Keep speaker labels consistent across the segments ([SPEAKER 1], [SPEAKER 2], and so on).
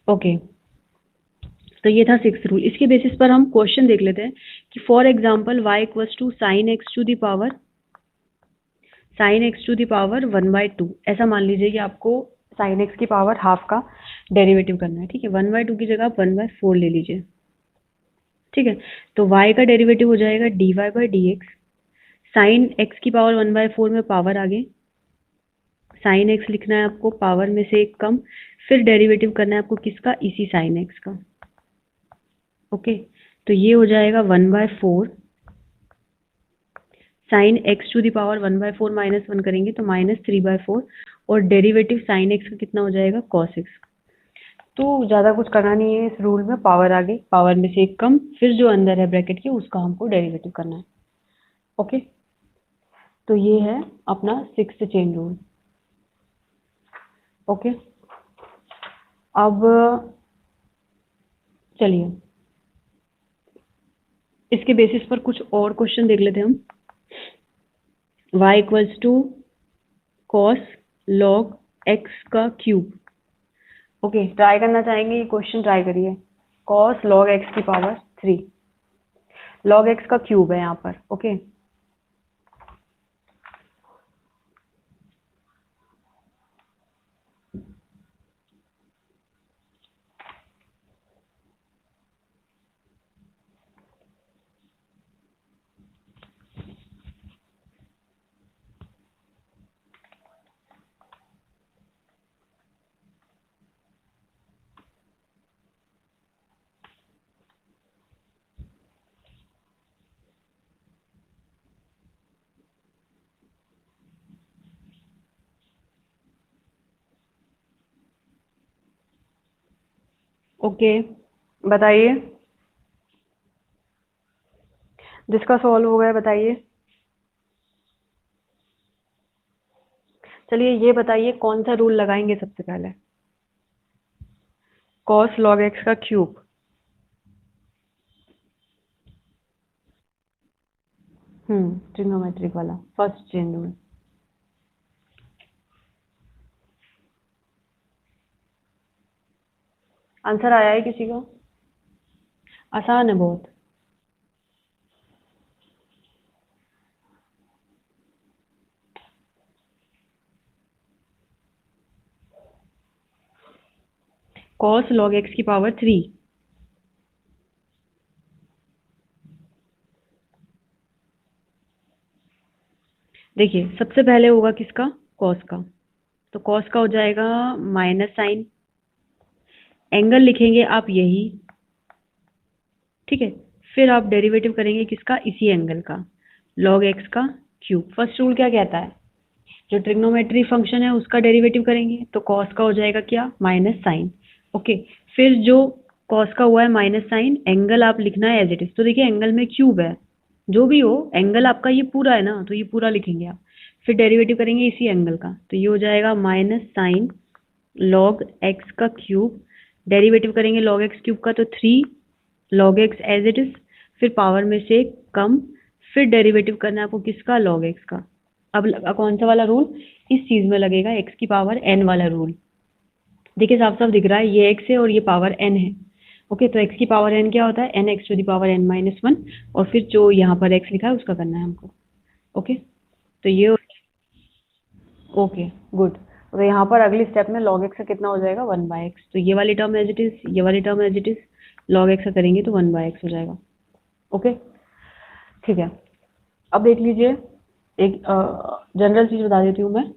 [SPEAKER 1] Okay, तो ये था सिक्स रूल। इसके बेसिस पर हम क्वेश्चन देख लेते हैं कि for example y equals to sine x to the power 1/2। ऐसा मान लीजिए कि आपको साइन एक्स की पावर हाफ का डेरिवेटिव करना है, ठीक है। 1/2 की जगह आप 1/4 ले लीजिए, ठीक है। तो y का डेरिवेटिव हो जाएगा dy/dx। साइन एक्स की पावर 1/4 में पावर आगे, साइन एक्स लिखना है आपको पावर में से एक कम, फिर डेरिवेटिव करना है आपको किसका, इसी साइन एक्स का। ओके, तो ये हो जाएगा 1/4 sine x to the power 1/4 -1 करेंगे तो -3/4, और डेरिवेटिव साइन एक्स का कितना हो जाएगा, कॉस एक्स। तो ज़्यादा कुछ करना नहीं है इस रूल में, पावर आगे, पावर में से एक कम, फिर जो अंदर है ब्रैकेट के उसका हमको डेरिवेटिव करना है। ओके, तो ये है अपना सिक्स्थ चेन रूल। ओके, अब चलिए इसके बेसिस पर कुछ और क्वेश्चन देख लेते हैं हम। y equals to cos log x का क्यूब। ओके, ट्राई करना चाहेंगे ये क्वेश्चन, ट्राई करिए। कॉस लॉग एक्स की पावर 3, लॉग एक्स का क्यूब है यहाँ पर। ओके, ओके, बताइए जिसका सॉल्व हो गया बताइए। चलिए ये बताइए कौन सा रूल लगाएंगे सबसे पहले। कॉस लॉग एक्स का क्यूब, ट्रिग्नोमेट्रिक वाला फर्स्ट चेन रूल। आंसर आया है किसी का? आसान है बहुत। कॉस लॉग एक्स की पावर 3। देखिए सबसे पहले होगा किसका, कॉस का, तो कॉस का हो जाएगा माइनस साइन, एंगल लिखेंगे आप यही, ठीक है। फिर आप डेरिवेटिव करेंगे किसका, इसी एंगल का, लॉग एक्स का क्यूब। फर्स्ट रूल क्या कहता है, जो ट्रिग्नोमेट्री फंक्शन है उसका डेरिवेटिव करेंगे तो कॉस का हो जाएगा क्या, माइनस साइन। ओके, फिर जो कॉस का हुआ है माइनस साइन, एंगल आप लिखना है एज इट इज। तो देखिए एंगल में क्यूब है, जो भी हो एंगल आपका ये पूरा है ना, तो ये पूरा लिखेंगे आप। फिर डेरिवेटिव करेंगे इसी एंगल का, तो ये हो जाएगा माइनस साइन लॉग एक्स का क्यूब। डेरिवेटिव करेंगे लॉग एक्स क्यूब का, तो 3 log x as it is, फिर पावर में से कम, फिर डेरिवेटिव करना है आपको किसका, लॉग एक्स का। अब लगा कौन सा वाला रूल, इस चीज में लगेगा एक्स की पावर n वाला रूल। देखिए साफ साफ दिख रहा है ये x है और ये पावर n है। ओके, तो x की पावर n क्या होता है, n x to the power n minus 1, और फिर जो यहाँ पर x लिखा है उसका करना है हमको। ओके, तो ये, ओके गुड। तो यहाँ पर अगली स्टेप में log x का कितना हो जाएगा, 1/x। तो ये वाली टर्म एज इट इज, ये वाली term as it is, log x का करेंगे तो 1/x हो जाएगा। ओके, ठीक है। अब देख लीजिए एक जनरल चीज बता देती हूँ मैं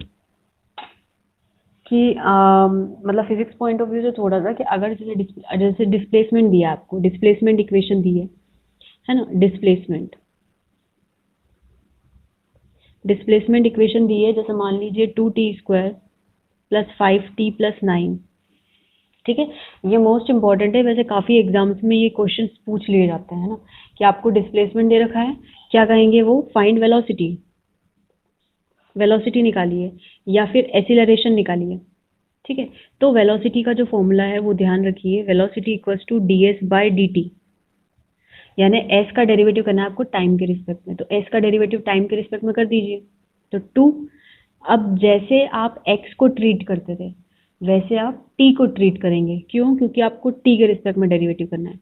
[SPEAKER 1] कि मतलब फिजिक्स पॉइंट ऑफ व्यू से थोड़ा सा, कि अगर जैसे डिस्प्लेसमेंट दिया आपको, डिस्प्लेसमेंट इक्वेशन दी है ना, डिस्प्लेसमेंट इक्वेशन दी है, जैसे मान लीजिए 2t² + 5t + 9, ठीक है। ये मोस्ट इंपॉर्टेंट है, वैसे काफ़ी एग्जाम्स में ये क्वेश्चंस पूछ लिए जाते हैं ना, कि आपको डिस्प्लेसमेंट दे रखा है, क्या कहेंगे वो, फाइंड वेलोसिटी, वेलोसिटी निकालिए या फिर एक्सीलरेशन निकालिए, ठीक है। तो वेलोसिटी का जो फॉर्मूला है वो ध्यान रखिए, वेलोसिटी इक्वल्स टू ds/dt, यानी s का डेरिवेटिव करना है आपको टाइम के रिस्पेक्ट में, तो s का डेरिवेटिव टाइम के रिस्पेक्ट में कर दीजिए, तो 2। अब जैसे आप x को ट्रीट करते थे, वैसे आप t को ट्रीट करेंगे। क्यों? क्योंकि आपको t के रिस्पेक्ट में डेरिवेटिव करना है।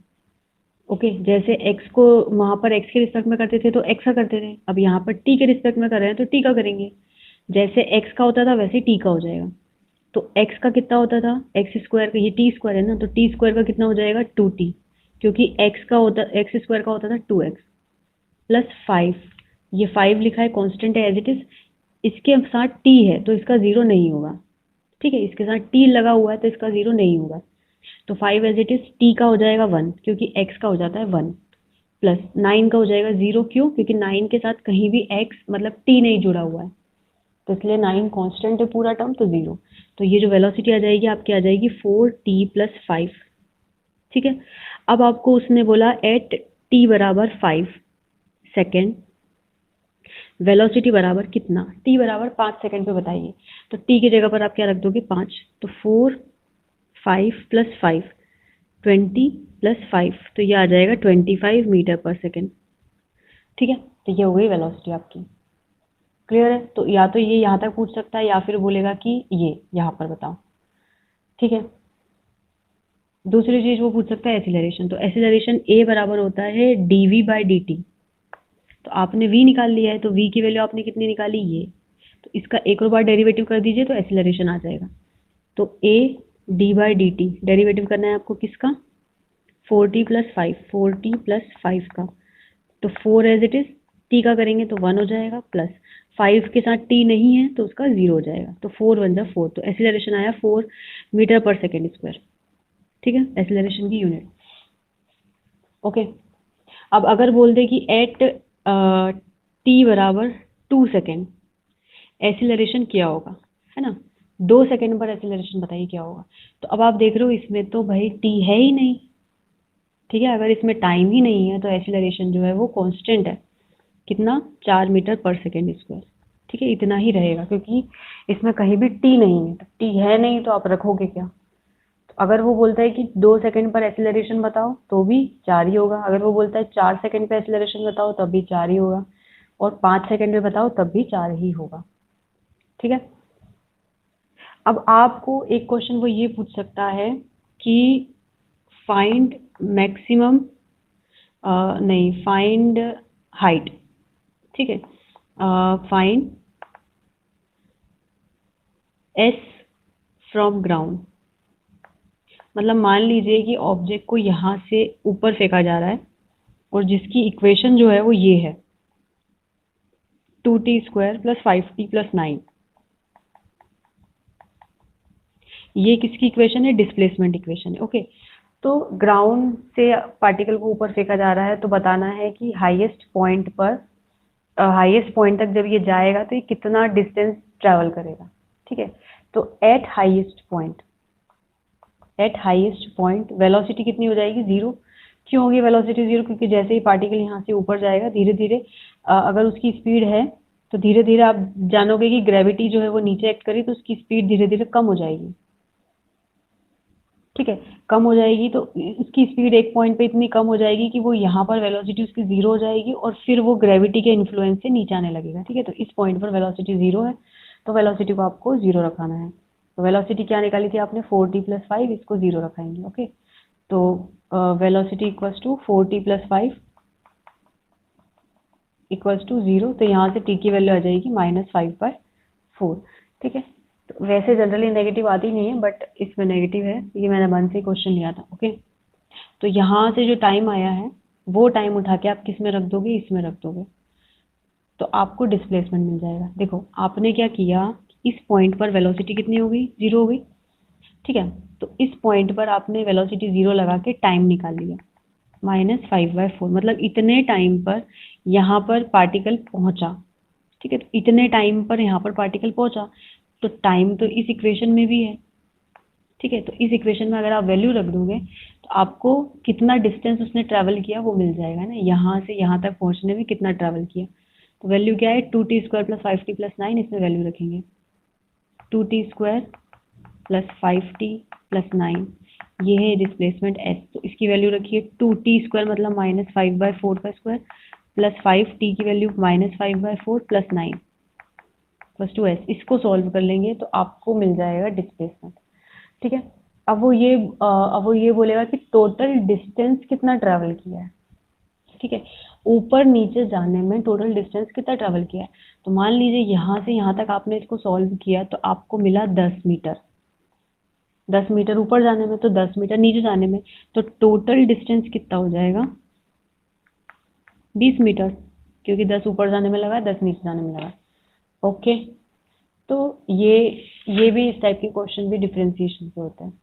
[SPEAKER 1] ओके, जैसे x को वहाँ पर x के रिस्पेक्ट में करते थे तो x का करते थे, अब यहाँ पर t के रिस्पेक्ट में कर रहे हैं तो t का करेंगे। जैसे x का होता था वैसे t का हो जाएगा। तो x का कितना होता था? एक्स स्क्वायर का, ये टी स्क्वायर है ना, तो टी स्क्वायर का कितना हो जाएगा? 2t, क्योंकि एक्स स्क्वायर का होता था 2x प्लस 5। ये 5 लिखा है, कांस्टेंट है एज इट इज। इसके साथ t है तो इसका जीरो नहीं होगा। ठीक है, इसके साथ t लगा हुआ है तो इसका जीरो नहीं होगा। तो 5 एज इट इज, t का हो जाएगा 1 क्योंकि x का हो जाता है 1, प्लस 9 का हो जाएगा 0। क्यों? क्योंकि 9 के साथ कहीं भी x मतलब t नहीं जुड़ा हुआ है, तो इसलिए 9 कांस्टेंट है पूरा टर्म, तो 0। तो ये जो वेलोसिटी आ जाएगी आपकी आ जाएगी 4t प्लस 5। ठीक है, अब आपको उसने बोला एट t बराबर 5 सेकेंड वेलोसिटी बराबर कितना? t बराबर 5 सेकेंड पे बताइए। तो t की जगह पर आप क्या रख दोगे? 5। तो 4 5 प्लस 5 20 प्लस 5, तो ये आ जाएगा 25 मीटर पर सेकेंड। ठीक है, तो ये हो गई वेलोसिटी आपकी। क्लियर है? तो या तो ये यहाँ तक पूछ सकता है या फिर बोलेगा कि ये यहाँ पर बताओ। ठीक है, दूसरी चीज वो पूछ सकता है एसिलरेशन। तो एसिलरेशन a बराबर होता है dv बाई dt। तो आपने v निकाल लिया है, तो v की वैल्यू आपने कितनी निकाली? ये। तो इसका एक और बार डेरिवेटिव कर दीजिए तो एसिलरेशन आ जाएगा। तो a d by D T derivative करना है आपको किसका? 4t प्लस 5, 4t प्लस 5 का। तो 4 एज इट इज, t का करेंगे तो 1 हो जाएगा, प्लस 5 के साथ t नहीं है तो उसका 0 हो जाएगा। तो 4 1 जा 4, तो एसिलरेशन आया 4 मीटर पर सेकेंड स्क्वायर। ठीक है, एसिलरेशन की यूनिट। ओके, अब अगर बोल दे कि एट टी बराबर 2 सेकेंड एसिलरेशन क्या होगा, है ना? 2 सेकेंड पर एसिलरेशन बताइए क्या होगा। तो अब आप देख रहे हो इसमें तो भाई टी है ही नहीं। ठीक है, अगर इसमें टाइम ही नहीं है तो एसिलरेशन जो है वो कांस्टेंट है। कितना? 4 मीटर पर सेकेंड स्क्वायर। ठीक है, इतना ही रहेगा क्योंकि इसमें कहीं भी टी नहीं है। तो टी है नहीं तो आप रखोगे क्या? अगर वो बोलता है कि 2 सेकंड पर एक्सेलरेशन बताओ तो भी 4 ही होगा। अगर वो बोलता है 4 सेकंड पर एक्सेलरेशन बताओ तब भी 4 ही होगा, और 5 सेकंड पे बताओ तब भी 4 ही होगा। ठीक है, अब आपको एक क्वेश्चन वो ये पूछ सकता है कि फाइंड मैक्सिमम, नहीं, फाइंड हाइट। ठीक है, फाइंड एस फ्रॉम ग्राउंड। मतलब मान लीजिए कि ऑब्जेक्ट को यहाँ से ऊपर फेंका जा रहा है और जिसकी इक्वेशन जो है वो ये है 2t square plus 5t plus 9। ये किसकी इक्वेशन है? डिस्प्लेसमेंट इक्वेशन है। ओके, तो ग्राउंड से पार्टिकल को ऊपर फेंका जा रहा है तो बताना है कि हाईएस्ट पॉइंट पर, हाईएस्ट पॉइंट तक जब ये जाएगा तो ये कितना डिस्टेंस ट्रैवल करेगा। ठीक है, तो एट हाईएस्ट पॉइंट वेलोसिटी कितनी हो जाएगी? 0। क्यों होगी वेलोसिटी 0? क्योंकि जैसे ही पार्टिकल यहाँ से ऊपर जाएगा धीरे धीरे, अगर उसकी स्पीड है तो धीरे धीरे आप जानोगे कि ग्रेविटी जो है वो नीचे एक्ट करी तो उसकी स्पीड धीरे धीरे कम हो जाएगी। ठीक है, कम हो जाएगी तो उसकी स्पीड एक पॉइंट पे इतनी कम हो जाएगी कि वो यहाँ पर वेलोसिटी उसकी 0 हो जाएगी और फिर वो ग्रेविटी के इन्फ्लुएंस से नीचे आने लगेगा। ठीक है, तो इस पॉइंट पर वेलोसिटी 0 है तो वेलोसिटी को आपको 0 रखाना है। तो वेलोसिटी क्या निकाली थी आपने? 4t प्लस 5, इसको 0 रखाएंगे। ओके, तो velocity equals to 4t plus 5 equals to 0। तो यहाँ से t की वैल्यू आ जाएगी -5/4। ठीक है, तो वैसे जनरली नेगेटिव आती नहीं है बट इसमें नेगेटिव है, ये मैंने मन से क्वेश्चन लिया था। ओके, तो यहाँ से जो टाइम आया है वो टाइम उठा के आप किस में रख दोगे? इसमें रख दोगे तो आपको डिस्प्लेसमेंट मिल जाएगा। देखो आपने क्या किया, इस पॉइंट पर वेलोसिटी कितनी हो गई? 0 हो गई। ठीक है, तो इस पॉइंट पर आपने वेलोसिटी 0 लगा के टाइम निकाल लिया -5/4, मतलब इतने टाइम पर यहाँ पर पार्टिकल पहुंचा। ठीक है, तो इतने टाइम पर यहाँ पर पार्टिकल पहुंचा तो टाइम तो इस इक्वेशन में भी है। ठीक है, तो इस इक्वेशन में अगर आप वैल्यू रख दोगे तो आपको कितना डिस्टेंस उसने ट्रैवल किया वो मिल जाएगा ना, यहाँ से यहाँ तक पहुँचने में कितना ट्रैवल किया। तो वैल्यू क्या है? 2t square plus 5t plus 9, इसमें वैल्यू रखेंगे 2t square plus 5t plus 9, ये है डिस्प्लेसमेंट s। तो इसकी वैल्यू रखिए 2t स्क्वायर मतलब -5/4 का स्क्वायर प्लस 5t की वैल्यू -5/4 प्लस 9 प्लस 2s। इसको सॉल्व कर लेंगे तो आपको मिल जाएगा डिस्प्लेसमेंट। ठीक है। अब वो ये बोलेगा कि टोटल डिस्टेंस कितना ट्रैवल किया है। ठीक है, ऊपर नीचे जाने में टोटल डिस्टेंस कितना ट्रैवल किया है। तो मान लीजिए यहाँ से यहाँ तक आपने इसको सॉल्व किया तो आपको मिला 10 मीटर। 10 मीटर ऊपर जाने में तो 10 मीटर नीचे जाने में, तो टोटल डिस्टेंस कितना हो जाएगा 20 मीटर, क्योंकि 10 ऊपर जाने में लगा 10 नीचे जाने में लगा। ओके, तो ये भी इस टाइप के क्वेश्चन भी डिफरेंशिएशन से होते हैं।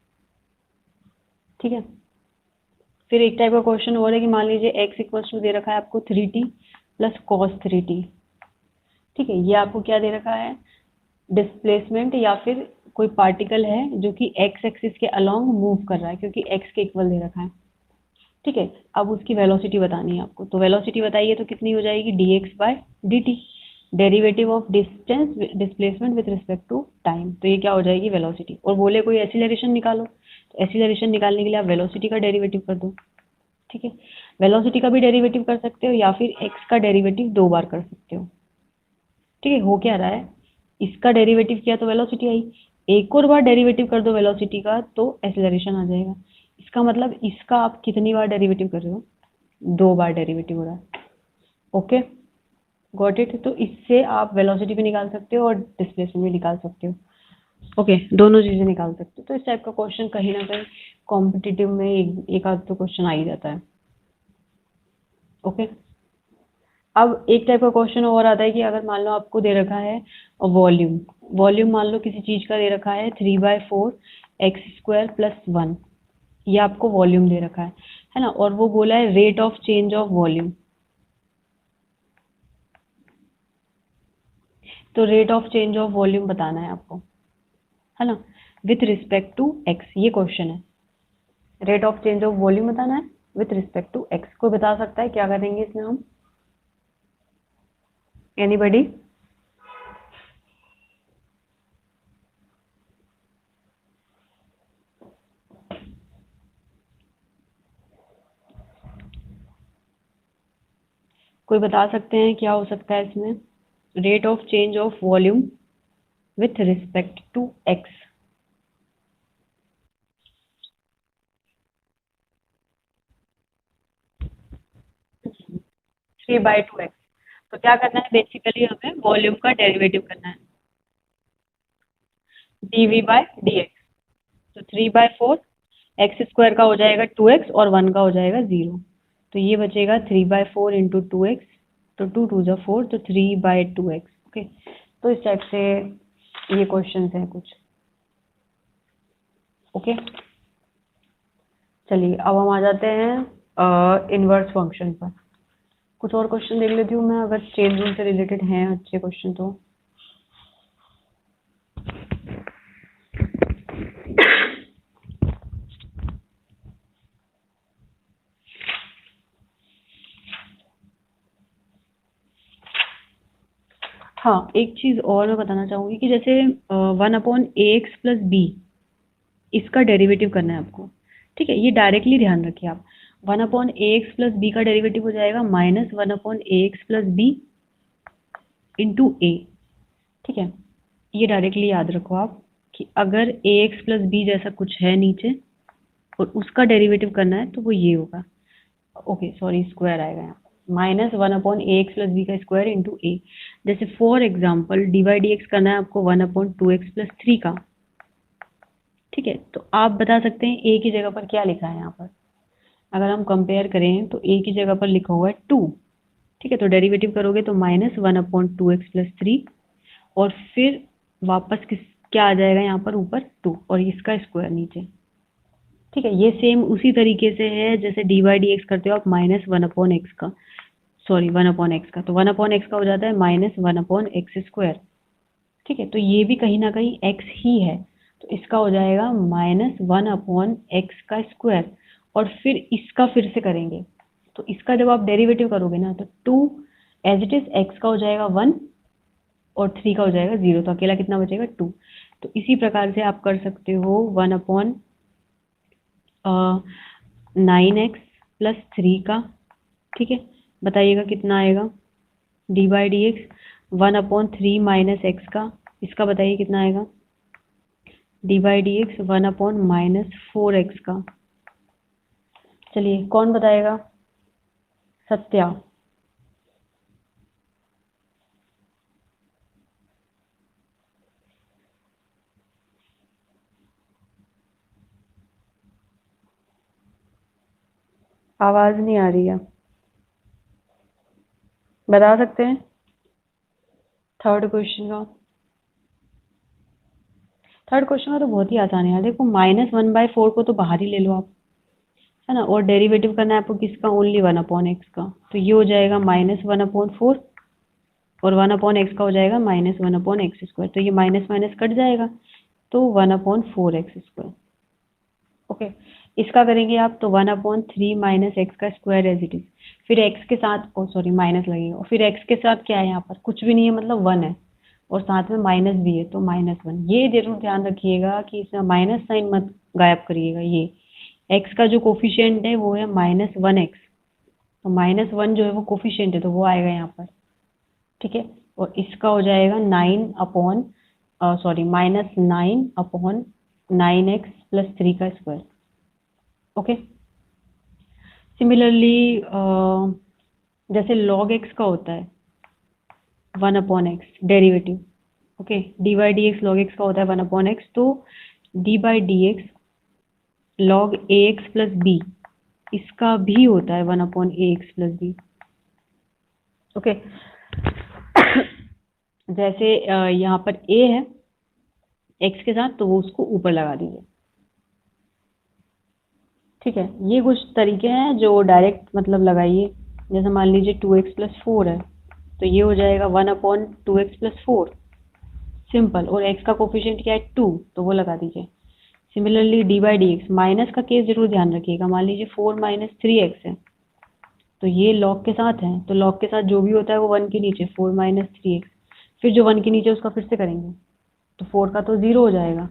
[SPEAKER 1] ठीक है, फिर एक टाइप का क्वेश्चन और है कि मान लीजिए x इक्वल्स टू दे रखा है आपको 3t प्लस कॉस 3t। ठीक है, ये आपको क्या दे रखा है, डिस्प्लेसमेंट या फिर कोई पार्टिकल है जो कि x एक्सिस के अलोंग मूव कर रहा है, क्योंकि x के इक्वल दे रखा है। ठीक है, अब उसकी वेलोसिटी बतानी है आपको, तो वेलोसिटी बताइए तो कितनी हो जाएगी dx by dt, derivative of distance displacement with respect to time. तो ये क्या हो जाएगी वेलोसिटी। और बोले कोई एक्सीलरेशन निकालो, तो एक्सीलरेशन निकालने के लिए आप वेलोसिटी का डेरिवेटिव कर दो। ठीक है, वेलोसिटी का भी डेरिवेटिव कर सकते हो या फिर x का डेरिवेटिव 2 बार कर सकते हो। ठीक है, हो क्या रहा है, इसका डेरिवेटिव किया तो वेलोसिटी आई, एक और बार डेरिवेटिव कर दो वेलोसिटी का तो एक्सेलरेशन आ जाएगा। इसका मतलब इसका आप कितनी बार डेरिवेटिव कर रहे हो, 2 बार डेरिवेटिव हो रहा है। Okay, got it. तो इससे आप वेलोसिटी भी निकाल सकते हो और डिस्प्लेसमेंट भी निकाल सकते हो। ओके, दोनों चीजें निकाल सकते हो। तो इस टाइप का क्वेश्चन कहीं ना कहीं कॉम्पिटिटिव में एक आध तो क्वेश्चन आ ही जाता है। ओके, अब एक टाइप का क्वेश्चन और आता है कि अगर मान लो आपको दे रखा है वॉल्यूम, वॉल्यूम मान लो किसी चीज का दे रखा है 3/4 x² + 1, ये आपको वॉल्यूम दे रखा है ना, और वो बोला है rate of change of volume. तो rate of change of volume बताना है आपको, है ना, विथ रिस्पेक्ट टू एक्स, ये क्वेश्चन है। Rate of change of volume बताना है विथ रिस्पेक्ट टू एक्स। कोई बता सकता है क्या करेंगे इसमें हम, एनीबडी? कोई बता सकते हैं क्या हो सकता है इसमें, rate of change of volume with respect to x. 3/2x। तो क्या करना है, बेसिकली हमें वॉल्यूम का डेरिवेटिव करना है, dv/dx। तो 3/4 x² का हो जाएगा 2x और 1 का हो जाएगा 0। तो ये बचेगा 3/4 इंटू 2x, तो 2 2 4, तो 3/2x। ओके, तो इस टाइप से ये क्वेश्चन हैं कुछ। ओके, चलिए अब हम आ जाते हैं इनवर्स फंक्शन पर। कुछ और क्वेश्चन देख लेती हूँ मैं, अगर चेन रूल से रिलेटेड हैं अच्छे क्वेश्चन तो। हाँ, एक चीज और मैं बताना चाहूंगी कि जैसे 1/ax+b, इसका डेरिवेटिव करना है आपको। ठीक है, ये डायरेक्टली ध्यान रखिए आप, 1/ax+b का डेरिवेटिव हो जाएगा -1/ax+b इंटू a। ठीक है, ये डायरेक्टली याद रखो आप कि अगर ax+b जैसा कुछ है नीचे और उसका डेरिवेटिव करना है तो वो ये होगा। ओके सॉरी, स्क्वायर आएगा यहाँ, -1/ax+b का स्क्वायर इंटू a। जैसे फॉर एग्जाम्पल dy/dx करना है आपको 1/2x+3 का। ठीक है, तो आप बता सकते हैं a की जगह पर क्या लिखा है यहाँ पर। अगर हम कंपेयर करें तो a की जगह पर लिखा हुआ है 2। ठीक है, तो डेरिवेटिव करोगे तो -1/2x+3 और फिर वापस किस क्या आ जाएगा यहाँ पर ऊपर 2 और इसका स्क्वायर नीचे। ठीक है, ये सेम उसी तरीके से है जैसे dy/dx करते हो आप -1/x का, सॉरी 1/x का, तो 1/x का हो जाता है -1/x²। ठीक है, तो ये भी कहीं ना कहीं x ही है, तो इसका हो जाएगा -1/x² और फिर इसका फिर से करेंगे, तो इसका जब आप डेरिवेटिव करोगे ना तो 2 एज इट इज x का हो जाएगा 1 और 3 का हो जाएगा 0, तो अकेला कितना बचेगा 2। तो इसी प्रकार से आप कर सकते हो 1/9x+3 का। ठीक है, बताइएगा कितना आएगा, dy/dx 1/3 - x का, इसका बताइए कितना आएगा, D by d x 1/-4x का। चलिए कौन बताएगा? सत्या। आवाज नहीं आ रही है, बता सकते हैं? थर्ड क्वेश्चन का तो बहुत ही आसान है यार। देखो -1/4 को तो बाहर ही ले लो आप, है ना, और डेरिवेटिव करना है आपको किसका? ओनली 1/x का। तो ये हो जाएगा -1/4 और 1/x का हो जाएगा -1/x²। तो ये माइनस माइनस कट जाएगा, तो 1/4x²। ओके, इसका करेंगे आप तो 1/3 - x का स्क्वायर एज इट इज। फिर x के साथ, ओ सॉरी माइनस लगेगा, और फिर x के साथ क्या है? यहाँ पर कुछ भी नहीं है, मतलब 1 है, और साथ में माइनस भी है, तो -1। ये जरूर ध्यान रखिएगा कि इसमें माइनस साइन मत गायब करिएगा। ये x का जो कोफिशिएंट है वो है -1x, तो -1 जो है वो कोफिशिएंट है, तो वो आएगा यहाँ पर। ठीक है, और इसका हो जाएगा -9/9x + 3 का स्क्वायर। ओके, सिमिलरली जैसे log x का होता है 1/x derivative. Okay, d by d x log x का होता है 1/x, तो d by d x log a x plus b, इसका भी होता है 1/ax + b। ओके, जैसे यहाँ पर a है x के साथ, तो वो उसको ऊपर लगा दीजिए। ठीक है, ये कुछ तरीके हैं जो डायरेक्ट मतलब लगाइए। जैसे मान लीजिए 2x + 4 है, तो ये हो जाएगा 1/2x + 4, सिंपल। और x का कोफिशिएंट क्या है? 2, तो वो लगा दीजिए। Similarly D by d x, minus का केस जरूर ध्यान रखिएगा। मान लीजिए 4 - 3x है, तो ये लॉग के साथ है, तो लॉग के साथ जो भी होता है वो 1 के नीचे, 4 - 3x। फिर जो 1 के नीचे उसका फिर से करेंगे, तो 4 का तो 0 हो जाएगा,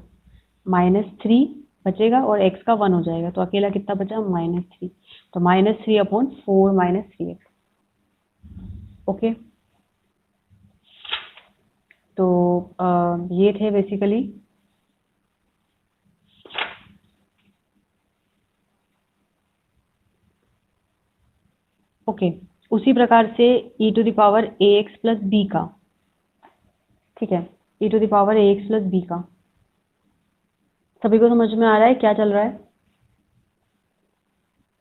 [SPEAKER 1] -3 बचेगा और x का 1 हो जाएगा, तो अकेला कितना बचा? -3। तो -3/4 - 3x। ओके, तो ये थे बेसिकली ओके। उसी प्रकार से e⁴ax + b का, ठीक है, e⁴ax + b का सभी को समझ में आ रहा है क्या चल रहा है?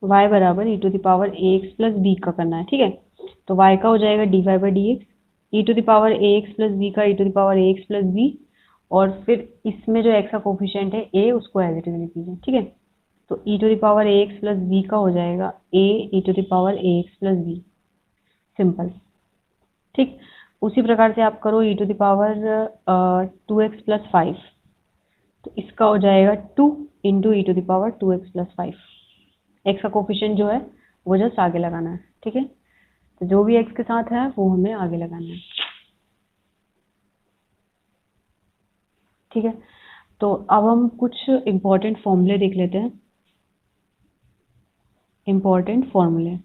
[SPEAKER 1] y बराबर e⁴ax + b का करना है। ठीक है, तो y का हो जाएगा dy/dx, e⁴ax + b का e⁴ax + b, और फिर इसमें जो x का कोफिशिएंट है a, उसको एज इट इज लिख दीजिए। ठीक है, तो e⁴ax + b का हो जाएगा a e⁴ax + b, सिंपल। ठीक, उसी प्रकार से आप करो e⁴2x + 5, तो इसका हो जाएगा 2 × e⁴2x + 5। x का कोफिशिएंट जो है वो जस्ट आगे लगाना है। ठीक है, तो जो भी x के साथ है वो हमें आगे लगाना है। ठीक है, तो अब हम कुछ इम्पोर्टेंट फॉर्मूले देख लेते हैं। इम्पोर्टेंट फॉर्मूले,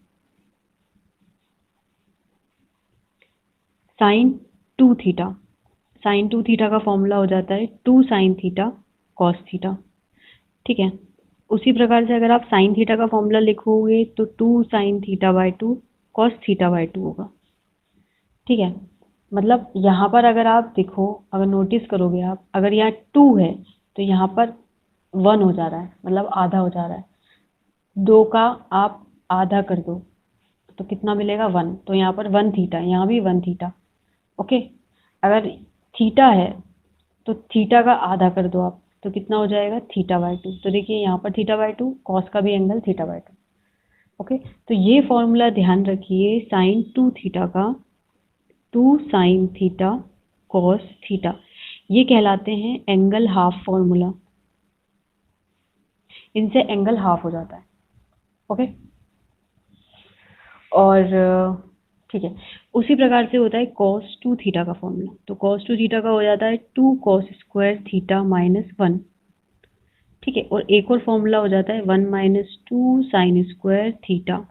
[SPEAKER 1] sin2θ, sin2θ का फॉर्मूला हो जाता है 2 sin थीटा cos थीटा। ठीक है, उसी प्रकार से अगर आप sin थीटा का फॉर्मूला लिखोगे तो 2 sin θ/2 cos θ/2 होगा। ठीक है, मतलब यहाँ पर अगर आप देखो, अगर नोटिस करोगे आप, अगर यहाँ 2 है तो यहाँ पर 1 हो जा रहा है, मतलब आधा हो जा रहा है। 2 का आप आधा कर दो तो कितना मिलेगा? 1, तो यहाँ पर 1 थीटा, यहाँ भी 1 थीटा। ओके, अगर थीटा है तो थीटा का आधा कर दो आप, तो कितना हो जाएगा? θ/2। तो देखिए यहाँ पर θ/2, कॉस का भी एंगल θ/2। ओके, तो ये फॉर्मूला ध्यान रखिए, sin2θ का 2 sin थीटा cos थीटा, ये कहलाते हैं एंगल हाफ फॉर्मूला। इनसे एंगल हाफ हो जाता है। ओके, और ठीक है, उसी प्रकार से होता है cos2θ का फॉर्मूला। तो cos2θ का हो जाता है 2 cos² थीटा -1। ठीक है, और एक और फॉर्मूला हो जाता है 1 - 2 sin² थीटा।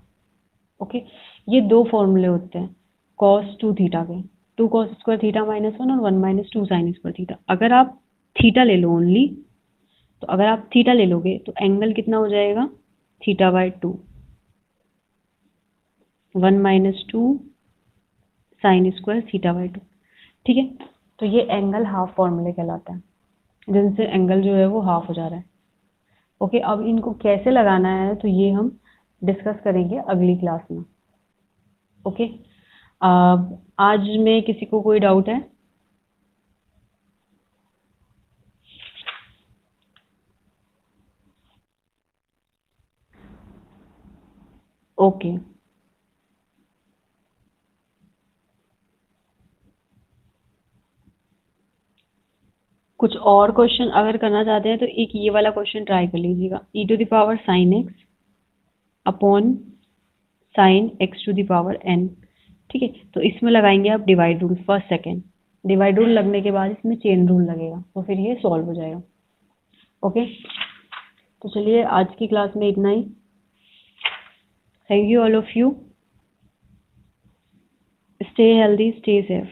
[SPEAKER 1] ओके, ये दो फॉर्मूले होते हैं cos2θ के, 2 cos² थीटा -1 और 1 - 2 sin² थीटा। अगर आप थीटा ले लो ओनली, तो अगर आप थीटा ले लोगे तो एंगल कितना हो जाएगा, θ/2, 1 - 2 sin स्क्वायर θ/2। ठीक है, तो ये एंगल हाफ फॉर्मूले कहलाता है, जिनसे एंगल जो है वो हाफ हो जा रहा है। ओके, अब इनको कैसे लगाना है तो ये हम डिस्कस करेंगे अगली क्लास में। ओके, आज में किसी को कोई डाउट है? ओके, कुछ और क्वेश्चन अगर करना चाहते हैं तो एक ये वाला क्वेश्चन ट्राई कर लीजिएगा, e⁻ sin x upon sin x⁻n। ठीक है, तो इसमें लगाएंगे आप divide rule, first second divide rule लगने के बाद इसमें चेन रूल लगेगा, तो फिर ये सॉल्व हो जाएगा। ओके, तो चलिए आज की क्लास में इतना ही। Thank you all of you, stay healthy, stay safe.